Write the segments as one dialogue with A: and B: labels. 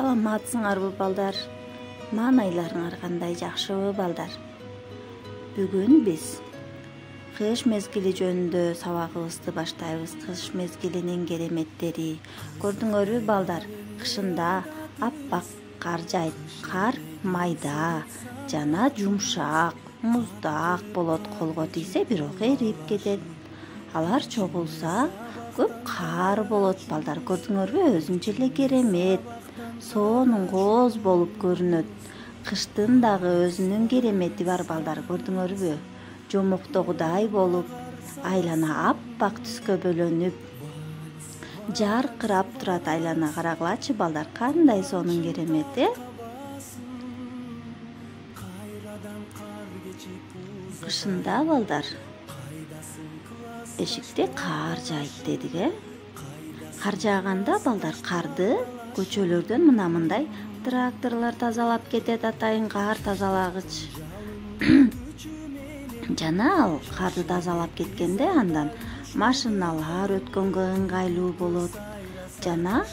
A: Саламатсыңарбы балдар? Маанайларыңар кандай, жакшыбы балдар? Бүгүн биз кыш мезгили жөнүндө сабагыбызды баштайбыз. Кыш мезгилинин кереметтери. Көрдүңөрбү балдар? Кышында аппак кар жайт. Кар майда жана жумшак, муздак болот, колго тийсе бирок эрип кетет. Алар чогулса көп кар болот балдар. Көрдүңөрбү? Өзүнчө эле керемет. Соонун кооз болуп көрүнөт. Кыштын дагы өзүнүн керемети бар балдар. Көрдүңөрбү? Жомоктогудай болуп, айлана аппак түскө бөлөнүп, жаркырап турат айлана. Карагылачы балдар, кандай сонун керемет, Кышында балдар эшикте кар жайт дедик, Кар жааганда балдар карды көчөлөрдөн мындай тракторлор тазалап кетет, атайын кар тазалагыч. Жана ал карды тазалап кеткенде андан машиналар өткөнгө ыңгайлуу болот. Жана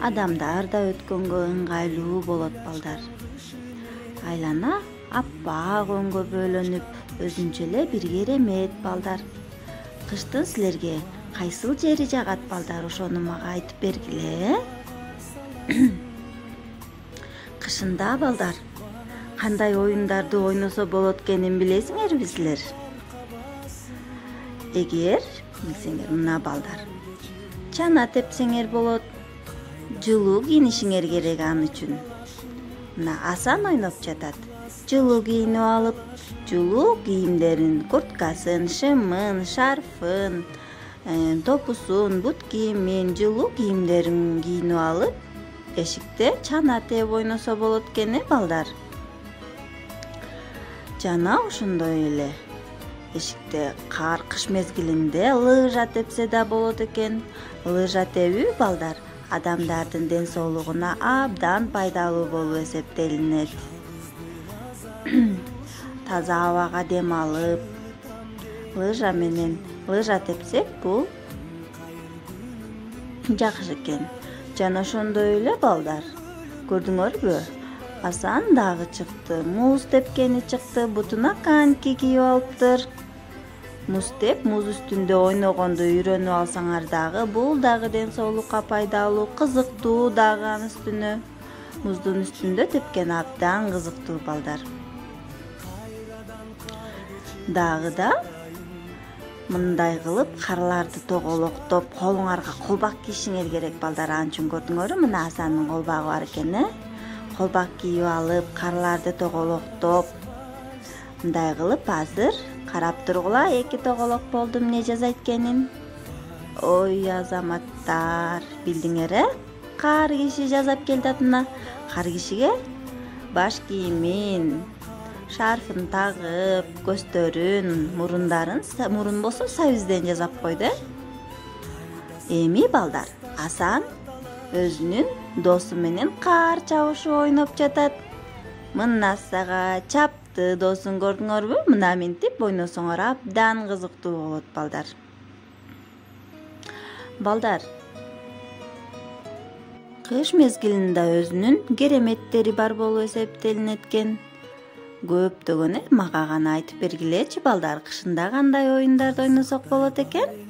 A: адамдар да өткөнгө ыңгайлуу болот балдар. Айлана аппак өңгө бөлөнүп, өзүнчө эле бир керемет балдар. Кыштын силерге кайсыл жери жагат балдар? Ошону мага айтып бергиле. Кышында балдар кандай оюндарды ойносо болот экенин билесиңерби силер? Эгер билсеңер, мына балдар, чана тепсеңер болот, жылуу кийинишиңер керек ан үчүн. Мына Асан ойноп жатат. Жылуу кийинип алып, жылуу кийимдерин, курткасын, шымын, шарфын, топусун, бут кийимин, жылуу кийимдерин кийинип алып, эшикте чана теп ойносо болот экен, балдар. Жана ошондой эле эшикте кыш мезгилинде лыжа тепсе да болот экен. Лыжа тебүү балдар адамдардын ден соолугуна абдан пайдалуу болуп эсептелинет. Таза абага дем алып, лыжа тепсек бул жакшы экен. Жана ошондой эле балдар, көрдүңөрбү? Асан дагы чыкты, муз тепкени чыкты, бутуна коньки кийип алыптыр. Муз теп, муз үстүндө ойногонду үйрөнүп алсаңар дагы, бул дагы ден соолукка пайдалуу, кызыктуу дагы анын үстүнө. Муздун үстүндө тепкен абдан кызыктуу балдар. Дагы да мындай кылып карларды тоголоктоп, колуңарга колбак кийишиңер керек балдар. Ал үчүн көрдүңөрбү? Мына Асанын колбагы бар экен, Колбак кийип алып, карларды тоголоктоп, мындай кылып азыр карап тургула, 2 тоголок болду эмне жаза эткенин. Ой азаматтар, билдиңер, Кар киши жазап келатат. Мына кар кишиге баш кийимин, шарфын тагып, көздөрүн, мурун болсо сабизден жасап койду. Эми балдар, Асан өзүнүн досу менен кар чабышып ойноп жатат. Мынасага чапты досун, көрдүңөрбү? Мына минтип ойносоңор абдан кызыктуу болот балдар. Балдар, кыш мезгилинде өзүнүн кереметтери бар болуп эсептелинет экен. Көптөгөн мага гана айтып бергилечи балдар, кышында кандай оюндарды ойносок болот экен?